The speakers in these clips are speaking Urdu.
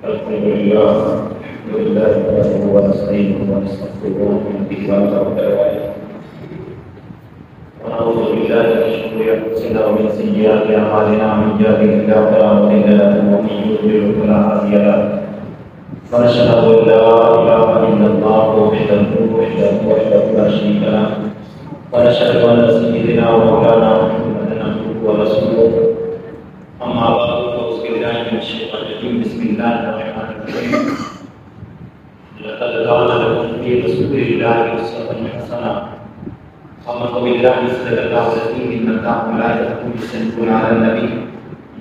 الحمد لله نحمده ونستعينه ونستغفره ونؤمن به ونتوكل عليه ونعوذ بالله من شرور انفسنا ومن سيئات اعمالنا من يهده الله فلا مضل له ومن يضلل فلا هادي له ونشهد ان لا اله الا الله وحده لا شريك له ونشهد ان سيدنا ومولانا محمدا عبده ورسوله اما بعد فاعوذ بالله من الشيطان الرجيم بسم الله الرحمن الرحيم لقد كان لكم في رسول الله اسوة حسنة ومن بالله صدق الله العظيم ان الله وملائكته يصلون على النبي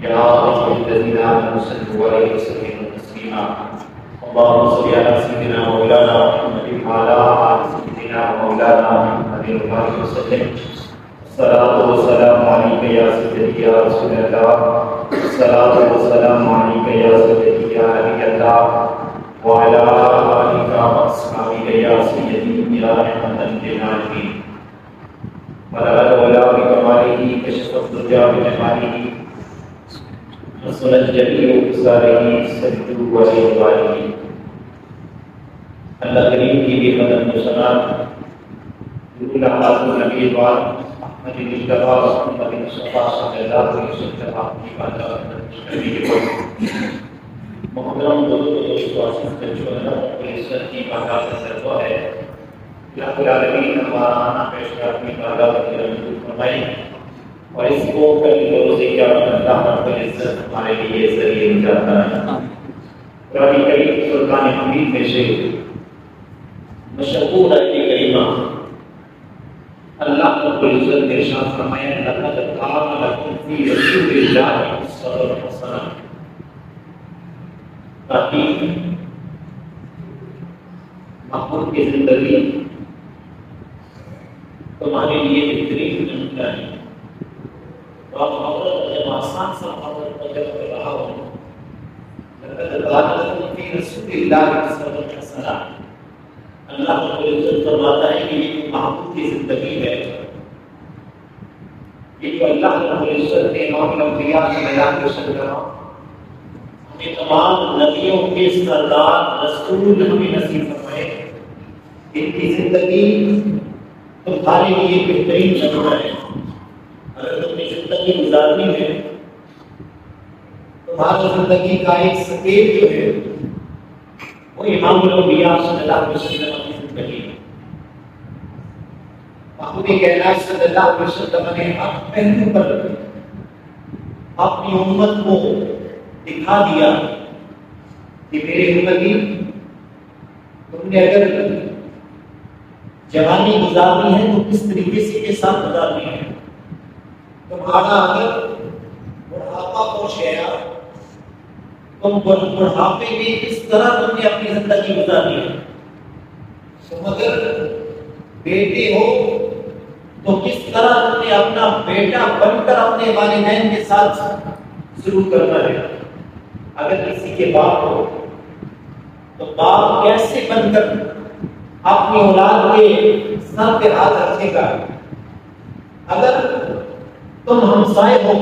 يا ايها الذين امنوا صلوا عليه وسلموا تسليما اللهم صل على سيدنا مولانا محمد وعلى ال سيدنا مولانا محمد وبارك وسلم الصلاة والسلام عليك يا سيدي يا رسول الله الصلاة والسلام عليك يا سيدي يا نبي الله وعلى آلك وأصحابك يا سيدي يا رحمة للعالمين ولقد ولا بكماله كشف الدجى بجماله حسن الجميع بصاره سجد ولله اللہ کریم کی بھی مدد و ثنا درود حضرت نبی پاک احمد مصطفیٰ محمد مصطفیٰ صلی اللہ علیہ وسلم کی بات محترم دوستوں عزت کی بات کرتا ہے رب العالمین ہمارا آنا پیش کرنے کا فرمائی اور اس کو کل روزے کیا اللہ رب العزت ہمارے لیے ذریعہ ہو جاتا ہے قرآن کریم فرقان حمید میں سے مشہور آیت کریمہ اللہ رب العزت نے ارشاد فرمایا لقد کان لکم فی رسول اللہ اسوۃ حسنہ تاکہ محبوب کی زندگی تمہارے لیے بہترین نمونہ ہے تو آپ عورت جب آسان سا عورت کو جب رہا ہو لقد کان لکم فی رسول اللہ اسوۃ حسنہ اللہ رب العزت فرماتا ہے کہ یہ محبوب کی زندگی ہے یہ جو اللہ رب العزت نے امام الانبیاء صلی اللہ علیہ وسلم ہمیں تمام نبیوں کے سردار رسول ہمیں نصیب فرمائے ان کی زندگی تمہارے لیے بہترین نمونہ ہے اگر تم نے زندگی گزارنی ہے تمہاری زندگی کا ایک سکیل جو ہے وہ امام الانبیاء صلی اللہ علیہ وسلم کی زندگی ہے محمود کائنات صلی اللہ علیہ وسلم نے پہلے پر اپنی امت کو دکھا دیا کہ میرے امتی تم نے اگر جوانی گزارنی ہے تو کس طریقے سے کے ساتھ گزارنی ہے تمہارا اگر بڑھاپا پہنچ گیا تم بڑھاپے میں کس طرح تم نے اپنی زندگی گزارنی ہے تم اگر بیٹے ہو تو کس طرح تم نے اپنا بیٹا بن کر اپنے والدین کے ساتھ سلوک کرنا ہے اگر کسی کے باپ ہو تو باپ کیسے بن کر اپنی اولاد کے سر پہ ہاتھ رکھے گا اگر تم ہمسائے ہو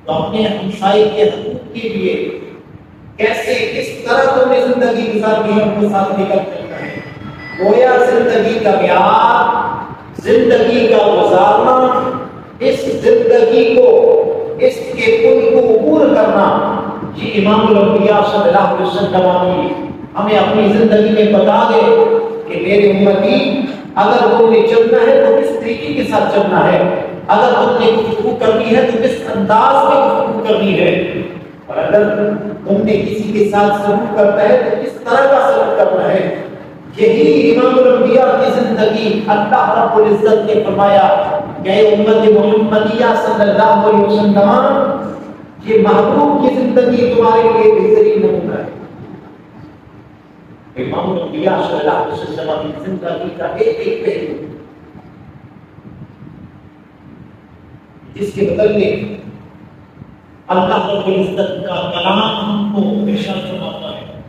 تو اپنے ہمسائے کے حقوق کے لیے کیسے کس طرح تم نے زندگی گزارنی ہے ان کے ساتھ نکل چلنا ہے گویا زندگی کا معیار زندگی کا گزارنا اس زندگی کو اس کے پل کو عبور کرنا یہ امام الانبیاء صلی اللہ علیہ وسلم ہمیں اپنی زندگی میں بتا دے کہ میرے امتی اگر تم نے چلنا ہے تو کس طریقے کے ساتھ چلنا ہے اگر تم نے گفتگو کرنی ہے تو کس انداز میں گفتگو کرنی ہے اور اگر تم نے کسی کے ساتھ سلوک کرنا ہے تو کس طرح کا سلوک کرنا ہے یہی امام الانبیاء کی زندگی اللہ رب العزت نے فرمایا کہ اے امت محمدیہ صلی اللہ علیہ وسلم یہ محبوب کی زندگی تمہارے لیے بہترین نمونہ ہے امام الانبیاء صلی اللہ علیہ وسلم کی زندگی کا ایک ایک پہلو جس کے بدل میں اللہ رب العزت کا کلام ہم کو ارشاد فرماتا ہے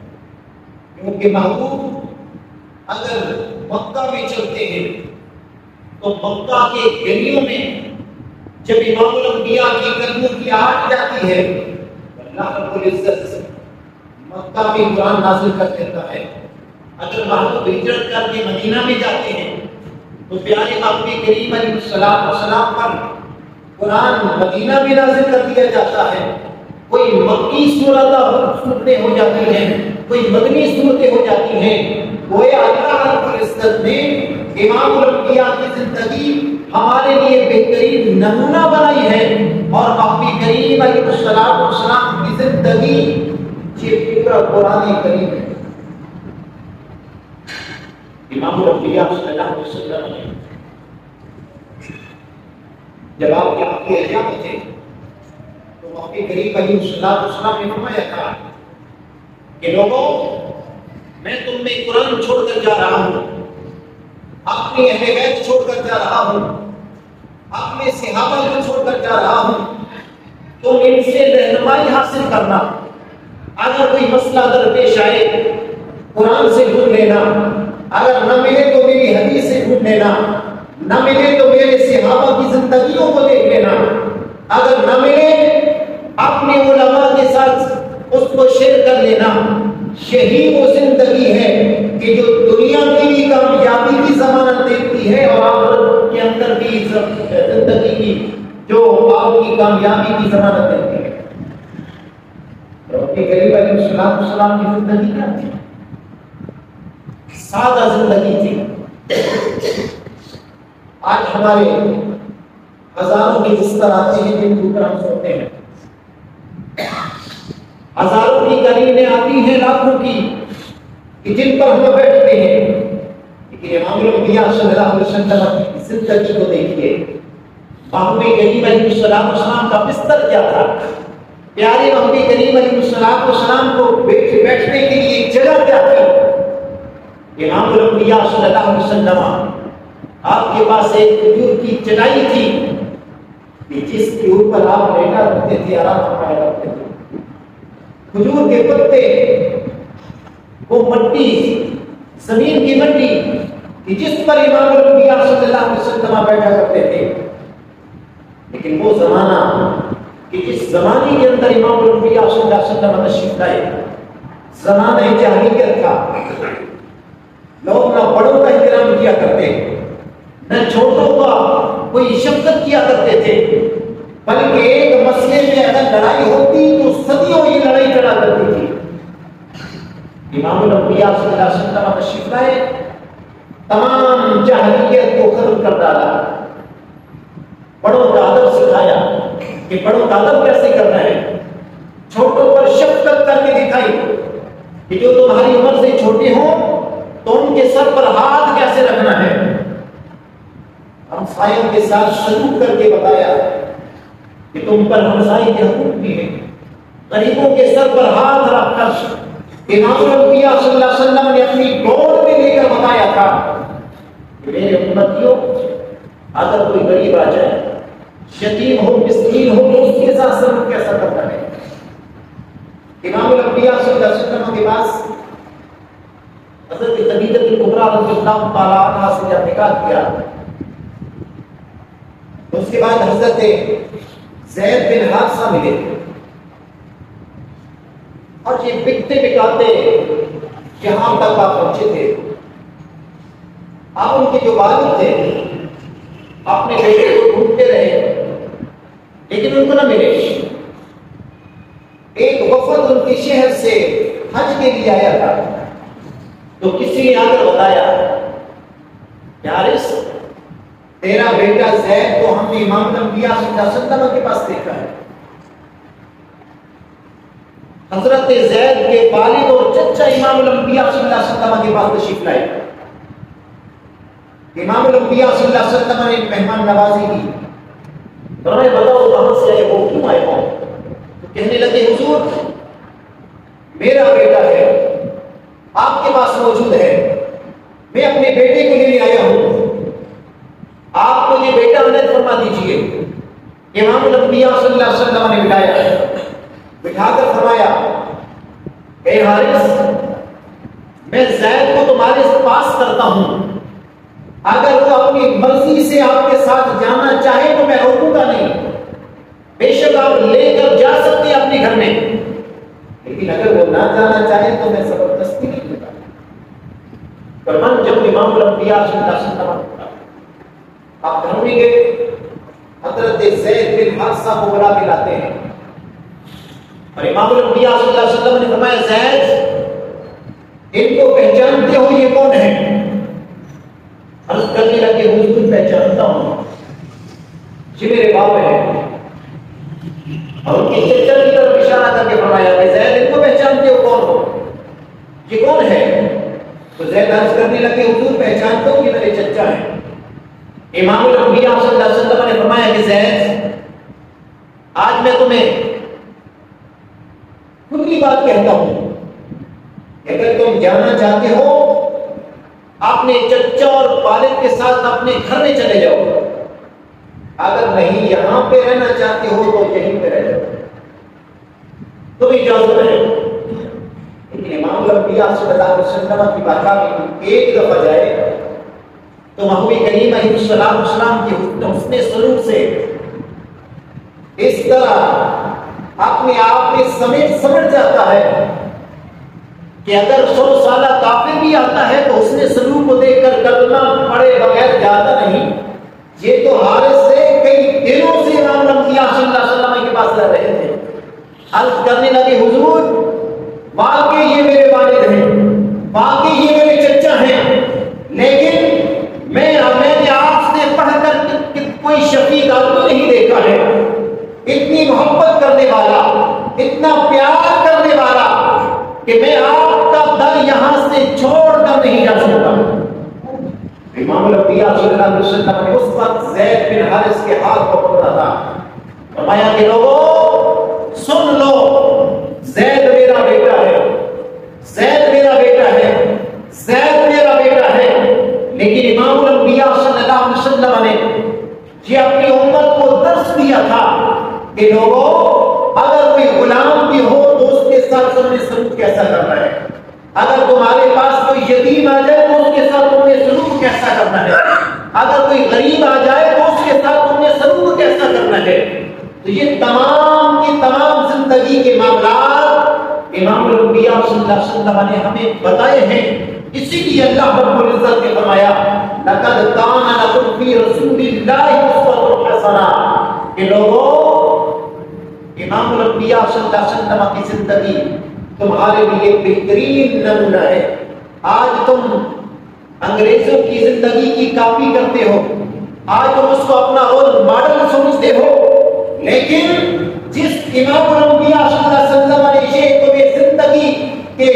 کیونکہ محبوب اگر مکہ میں چلتے ہیں تو مکہ کے گلیوں میں جب امام الانبیاء کی قدموں کی آہٹ جاتی ہے اللہ رب العزت مکہ میں قرآن نازل کر دیتا ہے، اگر محبوب ہجرت کر کے مدینہ میں جاتے ہیں تو پیارے نبی کریم علیہ السلام پر قرآن مدینہ میں نازل کر دیا جاتا ہے۔ کوئی مکی صورتیں ہو جاتی ہیں، کوئی مدنی صورتیں ہو جاتی ہیں۔ گویا اللہ رب العزت نے امام الانبیاء کی زندگی ہمارے لیے بہترین نمونہ بنائی ہے، اور نبی کریم علیہ السلام کی زندگی یہ پورا قرآن کریم ہے۔ امام الانبیاء صلی اللہ علیہ وسلم نے جب آپ کے آقا احیاء میں تھے تو نبی کریم علیہ السلام نے فرمایا تھا کہ لوگوں، میں تم میں قرآن چھوڑ کر جا رہا ہوں، اپنی اہل بیت چھوڑ کر جا رہا ہوں، اپنے صحابہ کو چھوڑ کر جا رہا ہوں، تم ان سے رہنمائی حاصل کرنا، اگر کوئی مسئلہ درپیش آئے قرآن سے ڈھونڈ لینا، اگر نہ ملے تو میری حدیث سے ڈھونڈ لینا، نہ ملے تو میرے صحابہ کی زندگیوں کو دیکھ لینا، اگر نہ ملے اپنے علماء کے ساتھ اس کو شیئر کر لینا۔ یہی وہ زندگی ہے کہ جو دنیا کی بھی کامیابی کی ضمانت دیتی ہے اور آخرت کے اندر بھی زندگی کی جو آپ کی کامیابی کی ضمانت دیتی ہے۔ رسول کریم علیہ السلام کی زندگی کیا تھی؟ سادہ زندگی تھی۔ آج ہمارے ہزاروں کے بستر آتے ہیں جن کے اوپر ہم سوتے ہیں، ہزاروں کی قرینیں آتی ہیں لاکھوں کی کہ جن پر ہم بیٹھتے ہیں، لیکن امام الانبیاء صلی اللہ علیہ وسلم کی زندگی کو دیکھیے۔ محبوب کریم علیہ السلام کا بستر کیا تھا؟ پیارے محبوب کریم علیہ السلام کو بیٹھنے کے لیے ایک جگہ کیا تھی؟ امام الانبیاء صلی اللہ علیہ وسلم آپ کے پاس ایک کھجور کی چٹائی تھی کہ جس کے اوپر آپ بیٹھا کرتے تھے، آرام فرمایا کرتے تھے۔ کھجور کے پتے، وہ مٹی، زمین کی مٹی کہ جس پر امام الانبیاء صلی اللہ علیہ وسلم بیٹھا کرتے تھے۔ لیکن وہ زمانہ کہ جس زمانے کے اندر امام الانبیاء صلی اللہ علیہ وسلم تشریف لائے، زمانہ جاہلیت تھا۔ لوگ نہ بڑوں کا احترام کیا کرتے، نہ چھوٹوں کا کوئی شفقت کیا کرتے تھے، بلکہ ایک مسئلے میں اگر لڑائی ہوتی تو صدیوں یہ لڑائی لڑا کرتی تھی۔ امام الانبیاء صلی اللہ علیہ وسلم تشریف لائے، تمام جاہلیت کو ختم کر ڈالا، بڑوں کا ادب سکھایا کہ بڑوں کا ادب کیسے کرنا ہے، چھوٹوں پر شفقت کر کے دکھائی کہ جو تمہاری عمر سے چھوٹے ہوں تو ان کے سر پر ہاتھ کیسے رکھنا ہے، ہمسایوں کے ساتھ سلوک کر کے بتایا کہ تم پر ہمسائی کے حقوق بھی ہیں، غریبوں کے سر پر ہاتھ رکھ کر امام الانبیاء صلی اللہ علیہ وسلم نے اپنی گود میں لے کر بتایا تھا کہ میرے امتیوں، اگر کوئی غریب آ جائے، یتیم ہو، مسکین ہو، تو اس کے ساتھ سلوک کیسا کرنا ہے۔ امام الانبیاء صلی اللہ علیہ وسلم کے پاس حضرت خدیجہ کبریٰ رضی اللہ تعالیٰ عنہا سے جب نکاح کیا، اس کے بعد حضرت زید بن حارثہ ملے اور یہ بکتے بکاتے یہاں تک آپ پہنچے تھے۔ آپ ان کے جو والد تھے اپنے بیٹے کو ڈھونڈتے رہے لیکن ان کو نہ ملے۔ ایک وفد ان کے شہر سے حج کے لیے آیا تھا تو کسی نے آ کر بتایا کہ حارث، تیرا بیٹا زید کو ہم نے امام الانبیاء صلی اللہ علیہ وسلم کے پاس دیکھا ہے۔ حضرت زید کے والد اور چچا امام الانبیاء صلی اللہ علیہ وسلم کے پاس تشریف لائے۔ امام الانبیاء صلی اللہ علیہ وسلم نے مہمان نوازی کی، فرمایا بتاؤ کہاں سے آئے ہو، کیوں آئے ہو؟ تو کہنے لگے حضور، میرا بیٹا ہے، آپ کے پاس موجود ہے، میں اپنے بیٹے کو لینے آیا ہوں، آپ کو یہ بیٹا عنایت فرما دیجیے۔ امام الانبیاء صلی اللہ علیہ وسلم نے بٹھا کر فرمایا، اے حارث، میں زید کو تمہارے پاس کرتا ہوں، اگر وہ اپنی مرضی سے آپ کے ساتھ جانا چاہے تو میں روکوں گا نہیں، بے شک آپ لے کر جا سکتے ہیں اپنے گھر میں، لیکن اگر وہ نہ جانا چاہے تو میں زبردستی نہیں کرتا. فرمان جب امام الانبیاء صلی اللہ علیہ وسلم آپ گھر میں گئے، حضرت زید بن حارثہ کو بلا کے لاتے ہیں اور امام الانبیاء صلی اللہ علیہ وسلم نے فرمایا زید ان کو پہچانتے ہو یہ کون ہے؟ عرض کرنے لگے حضور پہچانتا ہوں، یہ میرے باپ ہے. اور ان کی چچا کی طرف اشارہ کر کے فرمایا کہ زید ان کو پہچانتے ہو کون ہو؟ یہ کون ہے؟ تو زید عرض کرنے لگے حضور پہچانتا ہوں یہ میرے چچا ہیں. امام الانبیاء صلی اللہ علیہ وسلم نے فرمایا کہ زید آج میں تمہیں کھلی بات کہتا ہوں کہ اگر تم جانا چاہتے ہو اپنے چچا اور والد کے ساتھ اپنے گھر میں چلے جاؤ، اگر نہیں یہاں پہ رہنا چاہتے ہو تو یہیں پہ رہ جاؤ، تم اجازت ہے. لیکن امام الانبیاء صلی اللہ علیہ وسلم کی بارگاہ میں ایک دفعہ جائے تو محبوب کریم علیہ السلام کی حسن سلوک سے اس طرح اپنے آپ میں سمجھ جاتا ہے کہ اگر 100 سالہ کافر بھی آتا ہے تو حسن سلوک کو دیکھ کر کلمہ پڑھے بغیر جاتا نہیں. یہ تو حارث سے کئی دنوں سے امام الانبیاء صلی اللہ علیہ وسلم کے پاس رہ رہے تھے. عرض کرنے لگے حضور واقعی یہ میرے والد ہیں، واقعی یہ میرے چچا ہیں، لیکن میں نے آپ سے پڑھ کر کوئی شفیق آدمی نہیں دیکھا ہے اتنی محبت کرنے والا، اتنا پیار کرنے والا کہ میں آپ کا در یہاں سے چھوڑ کر نہیں جا سکتا. امام الانبیاء صلی اللہ علیہ وسلم نے اس وقت زید بن حارث کے ہاتھ کو پکڑا تھا. فرمایا کہ لوگوں سن لو، زید میرا بیٹا ہے، زید میرا بیٹا ہے، زید میرا بیٹا ہے. لیکن امام الانبیاء صلی اللہ علیہ وسلم نے یہ اپنی امت کو درس دیا تھا کہ لوگوں اگر کوئی غلام بھی ہو تو اس کے ساتھ تم نے سلوک کیسا کرنا ہے، اگر تمہارے پاس کوئی یتیم آ جائے تو اس کے ساتھ تم نے سلوک کیسا کرنا ہے، اگر کوئی غریب آ جائے تو اس کے ساتھ تم نے سلوک کیسا کرنا ہے. تو یہ تمام کی تمام زندگی کے معاملات امام الانبیاء صلی اللہ علیہ وسلم نے ہمیں بتائے ہیں. اسی لیے اللہ رب العزت نے فرمایا لقد کان لکم فی رسول اللہ اسوۃ حسنہ کہ لوگوں امام الانبیاء صلی اللہ علیہ وسلم کی زندگی تمہارے لیے بہترین نمونہ ہے. آج تم انگریزوں کی زندگی کی کاپی کرتے ہو، آج تم اس کو اپنا رول ماڈل سمجھتے ہو، لیکن جس امام الانبیاء صلی اللہ علیہ وسلم نے یہ تمہیں زندگی کے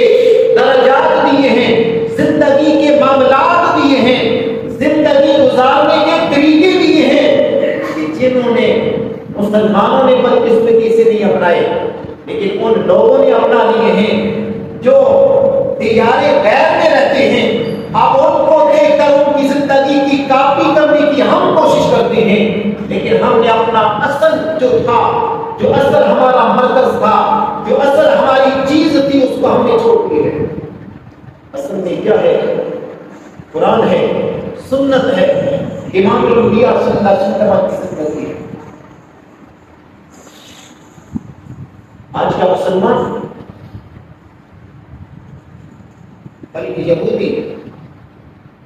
درجات دیے ہیں، زندگی کے معاملات دیے ہیں، زندگی گزارنے کے طریقے دیے ہیں کہ جنہوں نے مسلمانوں نے بدقسمتی سے نہیں اپنائے لیکن ان لوگوں نے اپنا لیے ہیں جو دیار غیر میں رہتے ہیں. اب ان کو دیکھ کر ان کی زندگی کی کاپی کرنے کی ہم کوشش کرتے ہیں، لیکن ہم نے اپنا اصل جو تھا، جو اصل ہمارا مرکز تھا، جو اصل ہماری چیز تھی، اس کو ہم نے چھوڑ دی ہے. اصل میں کیا ہے؟ قرآن ہے، سنت ہے، امام الانبیاء صلی اللہ علیہ وسلم کی زندگی ہے. آج کا مسلمان بلکہ یہودی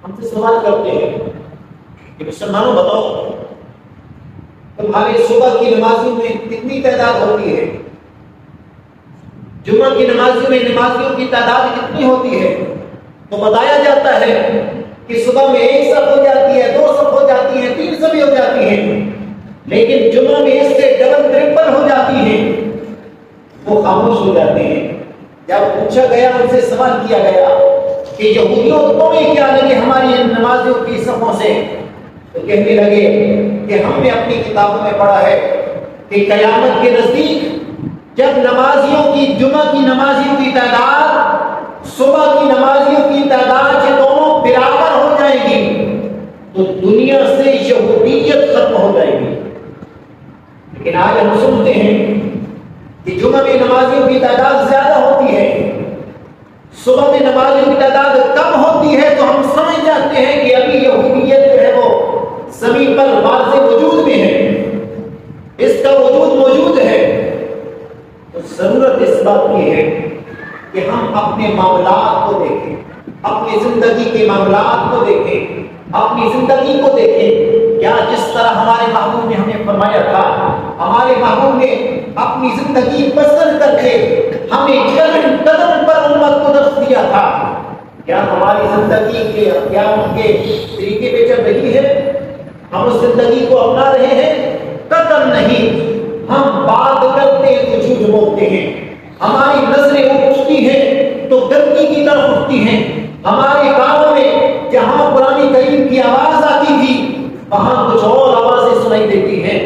ہم سے سوال کرتے ہیں کہ مسلمانوں بتاؤ تمہارے صبح کی نمازوں میں کتنی تعداد ہوتی ہے، جمعہ کی نمازوں میں نمازیوں کی تعداد کتنی ہوتی ہے؟ تو بتایا جاتا ہے کہ صبح میں 1 صف ہو جاتی ہے، 2 صف ہو جاتی ہے، 3 صفیں ہو جاتی ہیں، لیکن جمعہ میں اس سے ڈبل ٹرپل ہو جاتی ہے. وہ خاموش ہو جاتے ہیں. جب پوچھا گیا، ان سے سوال کیا گیا کہ یہودیوں تمہیں کیا لگے ہماری ان نمازیوں کی صفوں سے؟ تو کہنے لگے کہ ہم نے اپنی کتابوں میں پڑھا ہے کہ قیامت کے نزدیک جب نمازیوں کی جمعہ کی نمازیوں کی تعداد صبح کی نمازیوں کی تعداد سے دونوں برابر ہو جائے گی تو دنیا سے یہودیت ختم ہو جائے گی. لیکن آج ہم سنتے ہیں کہ جمعہ میں نمازیوں کی تعداد زیادہ ہوتی ہے، صبح میں نمازیوں کی تعداد کم ہوتی ہے، تو ہم سمجھ جاتے ہیں کہ ابھی یہودیت جو ہے وہ زمین پر واضح وجود میں ہے، اس کا وجود موجود ہے. تو ضرورت اس بات کی ہے کہ ہم اپنے معاملات کو دیکھیں، اپنی زندگی کے معاملات کو دیکھیں، اپنی زندگی کو دیکھیں. کیا جس طرح ہمارے محبوب نے ہمیں فرمایا تھا، ہمارے محبوب نے اپنی زندگی بسر کر کے ہمیں قدم قدم پر امت کو درس دیا تھا، کیا ہماری زندگی کے قیام کے طریقے پہ چل رہی ہے؟ ہم اس زندگی کو اپنا رہے ہیں؟ قطعاً نہیں. ہم بات کرتے ہیں تو جھوٹ بولتے ہیں، ہماری نظریں اٹھتی ہیں تو گندگی کی طرف اٹھتی ہیں، ہمارے کانوں میں جہاں قرآن کریم کی آواز آتی تھی وہاں کچھ اور آوازیں سنائی دیتی ہیں.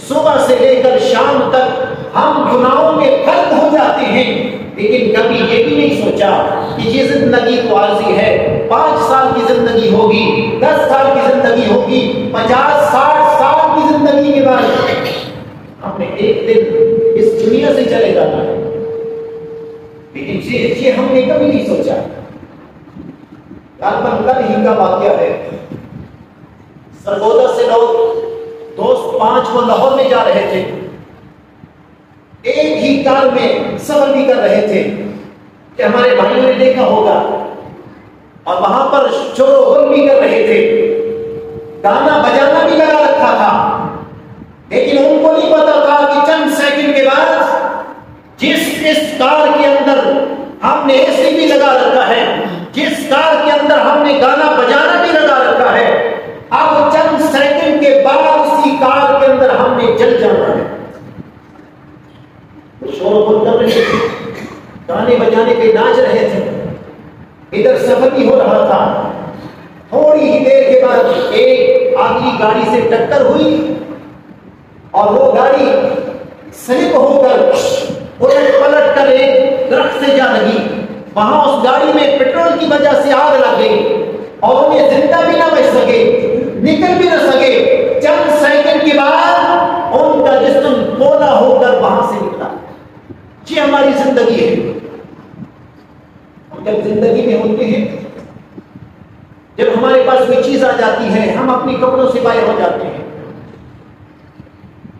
صبح سے لے کر شام تک ہم گناہوں میں غرق ہو جاتے ہیں، لیکن کبھی یہ بھی نہیں سوچا کہ یہ زندگی تو عارضی ہے. 5 سال کی زندگی ہوگی، 10 سال کی زندگی ہوگی، 50-60 سال کی زندگی کے بعد ہم نے ایک دن اس دنیا سے چلے جانا ہے. لیکن یہ ہم نے کبھی نہیں سوچا. کل ہی کا واقعہ ہے. سرگودا سے لوگ دوست 5 وہ لاہور میں جا رہے تھے، ایک ہی کار میں سفر بھی کر رہے تھے کہ ہمارے بھائیوں نے دیکھا ہوگا، اور وہاں پر شور و غل بھی کر رہے تھے، گانا بجانا بھی لگا رکھا تھا. لیکن ان کو نہیں پتا تھا کہ چند سیکنڈ کے بعد جس کار کے اندر ہم نے اے سی بھی لگا رکھا ہے، جس کار کے اندر ہم نے گانا بجانا بھی لگا رکھا ہے، اب چند سیکنڈ کے بعد اسی کار کے اندر ہم نے جل جانا ہے. شور و غل کر رہے تھے، گانے بجانے پہ ناچ رہے تھے، ادھر سفر بھی ہو رہا تھا. تھوڑی ہی دیر کے بعد ایک آگلی گاڑی سے ٹکر ہوئی اور وہ گاڑی سلپ ہو کر الٹ پلٹ کر ایک درخت سے جا لگی. وہاں اس گاڑی میں پیٹرول کی وجہ سے آگ لگ گئی اور انہیں زندہ بھی نہ بچ سکے، نکل بھی نہ سکے. چند سیکنڈ کے بعد ان کا جسم پولا ہو کر وہاں سے نکلا. یہ ہماری زندگی ہے. ہم جب زندگی میں ہوتے ہیں، جب ہمارے پاس کوئی چیز آ جاتی ہے، ہم اپنی کپڑوں سے باہر ہو جاتے ہیں.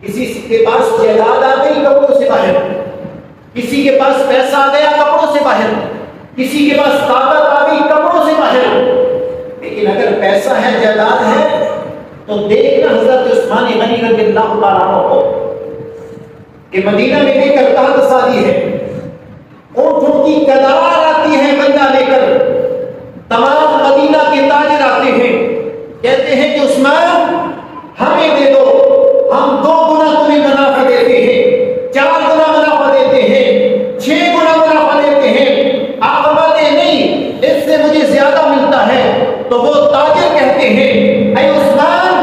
کسی کے پاس جائیداد آ گئی، کپڑوں سے باہر. کسی کے پاس پیسہ آ گیا، کپڑوں سے باہر. کسی کے پاس طاقت آ گئی، کپڑوں سے باہر. لیکن اگر پیسہ ہے، جائیداد ہے، تو دیکھنا حضرت عثمان غنی رضی اللہ تعالیٰ عنہ کو کہ مدینہ میں لے کر تحت سازی ہے، اونٹوں کی قطار آتی ہے بندہ لے کر. تمام مدینہ کے تاجر آتے ہیں، کہتے ہیں کہ عثمان ہمیں دے دو، ہم 2 گنا تمہیں منافع دیتے ہیں، 4 گنا منافع دیتے ہیں، 6 گنا منافع دیتے ہیں. آپ فرماتے ہیں نہیں، اس سے مجھے زیادہ ملتا ہے. تو وہ تاجر کہتے ہیں اے عثمان،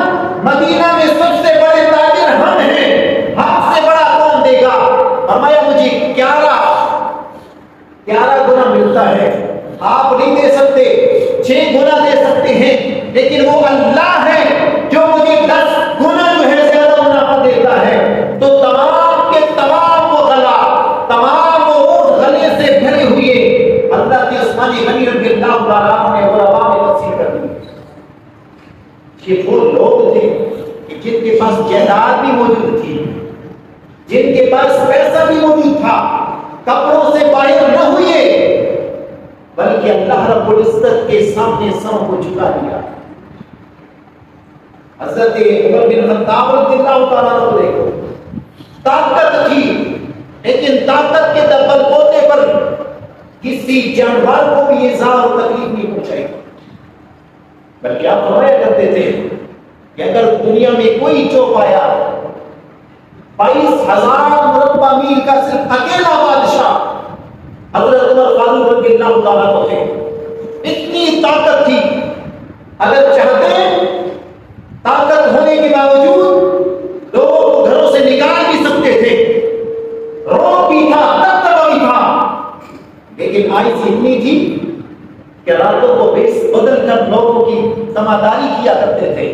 مدینہ میں سب سے بڑے تاجر ہم ہیں، ہم سے بڑا کون دے گا؟ فرمایا مجھے 11 گنا ملتا ہے. آپ نہیں دے سکتے، 6 گنا دے سکتے ہیں، لیکن وہ اللہ ہے جو مجھے 10 گنا جو ہے زیادہ منافع دیتا ہے. تو تمام کے تمام وہ غلہ، تمام وہ غلے سے بھرے ہوئے حضرت عثمان غنی رضی اللہ تعالیٰ عنہ نے غرباء میں تقسیم کر دی. یہ وہ لوگ تھے کہ جن کے پاس جائیداد بھی موجود تھی، جن کے پاس پیسہ بھی موجود تھا، کپڑوں سے باہر نہ ہوئے، بلکہ اللہ رب العزت کے سامنے سروں کو جھکا دیا. حضرت عمر بن خطاب رضی اللہ تعالیٰ عنہ کو دیکھو، طاقت تھی، لیکن طاقت کے بل بوتے پر کسی جانور کو بھی ایذا اور تکلیف نہیں پہنچائی. بلکہ آپ فرمایا کرتے تھے کہ اگر دنیا میں کوئی چوپایا 22,000 مربع میل کا صرف اکیلا بادشاہ حضرت عمر فاروق رضی اللہ تعالیٰ عنہ تھے. اتنی طاقت تھی، اگر چاہتے طاقت ہونے کے باوجود لوگوں کو گھروں سے نکال بھی سکتے تھے، روک بھی تھا، دبدبا بھی تھا. لیکن آئز اتنی تھی کہ راتوں کو بیس بدل کر لوگوں کی تماداری کیا کرتے تھے،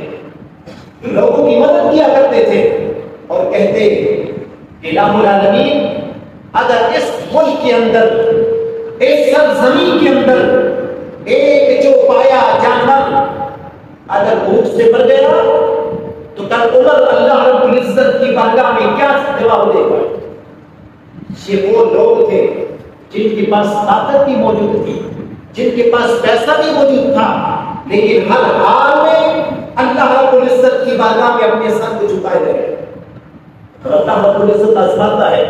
لوگوں کی مدد کیا کرتے تھے، اور کہتے الہ العالمین اگر اس ملک کے اندر، اس سرزمین کے اندر ایک چوپایا جانور اگر بھوک سے مر گیا تو کل عمر اللہ رب العزت کی بارگاہ میں کیا جواب دے گا؟ یہ وہ لوگ تھے جن کے پاس طاقت بھی موجود تھی، جن کے پاس پیسہ بھی موجود تھا، لیکن ہر حال میں اللہ رب العزت کی بارگاہ میں اپنے سر کو جھکائے رہے۔ اللہ رب العزت آزماتا ہے،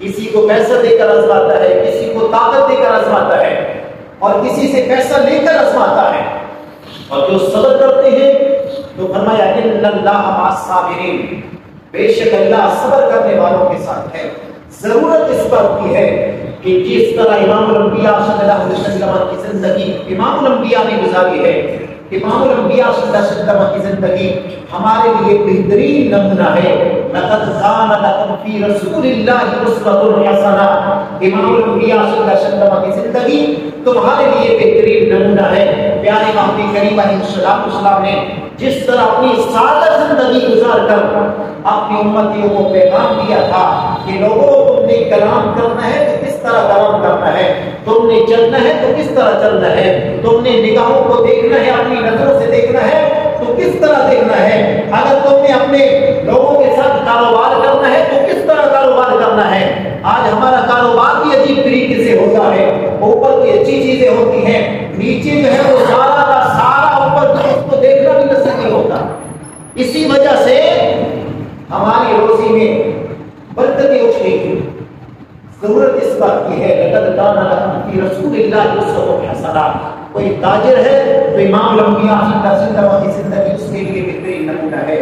کسی کو پیسہ دے کر آزماتا ہے، کسی کو طاقت دے کر آزماتا ہے، اور کسی سے پیسہ لے کر آزماتا ہے، اور جو صبر کرتے ہیں تو فرمایا ان اللہ مع الصابرین، بے شک اللہ صبر کرنے والوں کے ساتھ ہے۔ ضرورت اس بات کی ہے کہ جس طرح امام الانبیاء صلی اللہ علیہ وسلم کی زندگی امام الانبیاء نے گزاری ہے، امام الانبیاء صلی اللہ علیہ وسلم کی زندگی ہمارے لیے بہترین نمونہ ہے۔ لقد كان لكم في رسول الله اسوة حسنة، امام الانبیاء صلی اللہ علیہ وسلم کی زندگی تمہارے لیے بہترین نمونہ ہے۔ پیارے نبی کریم علیہ السلام نے جس طرح اپنی سادہ زندگی گزار کر اپنی امتیوں کو پیغام دیا تھا کہ لوگوں تم نے کلام کرنا ہے تو کس طرح کلام کرنا ہے، تم نے چلنا ہے تو کس طرح چلنا ہے، تم نے نگاہوں کو دیکھنا ہے، اپنی نظروں سے دیکھنا ہے تو کس طرح دیکھنا ہے، اگر تم نے اپنے لوگوں کے ساتھ کاروبار کرنا ہے تو کس طرح کاروبار کرنا ہے۔ آج ہمارا کاروبار بھی عجیب طریقے سے ہوتا ہے، اوپر کی اچھی چیزیں ہوتی ہیں، نیچے جو ہے وہ سارا کا سارا اوپر اس کو دیکھنا بھی نصیب نہیں ہوتا۔ اسی وجہ سے ہماری روزی میں برکتیں اٹھ گئی۔ ضرورت اس بات کی ہے لقد كان لكم في رسول الله اسوة حسنة، کوئی تاجر ہے تو امام الانبیاء صلی اللہ علیہ وسلم کی زندگی اس کے لیے بہترین نمونہ ہے،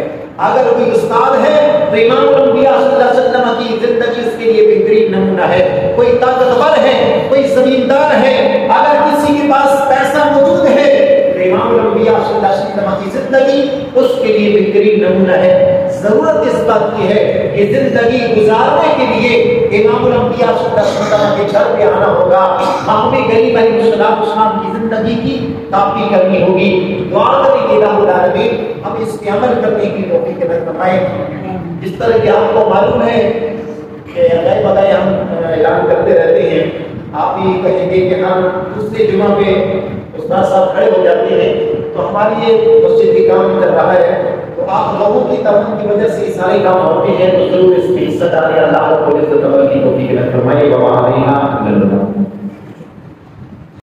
اگر کوئی استاد ہے تو امام الانبیاء صلی اللہ علیہ وسلم کی زندگی اس کے لیے بہترین نمونہ ہے، کوئی طاقتور ہے، کوئی زمیندار ہے، اگر کسی کے پاس پیسہ موجود ہے تو امام الانبیاء صلی اللہ علیہ وسلم کی زندگی اس کے لیے بہترین نمونہ ہے۔ ضرورت اس بات کی ہے کہ زندگی گزارنے کے لیے امام الانبیاء صلی اللہ علیہ وسلم کے گھر پہ آنا ہوگا، محبوب کریم علیہ السلام کی زندگی کی کاپی کرنی ہوگی۔ دعا کریں کہ الہ العالمین ہم اس پہ عمل کرنے کی توفیق عطا فرمائے۔ جس طرح کہ آپ کو معلوم ہے کہ اگائے بغائے ہم اعلان کرتے رہتے ہیں، آپ بھی کہیں گے کہ ہم دوسرے جمعہ پہ استاد صاحب کھڑے ہو جاتے ہیں تو ہماری یہ مسجد کی کام کر رہا ہے، تو آپ لوگوں کی تعاون کی وجہ سے سارے کام ہوتے ہیں، تو ضرور اس کی حصہ داری اللہ کو کی توفیق عطا فرمائے۔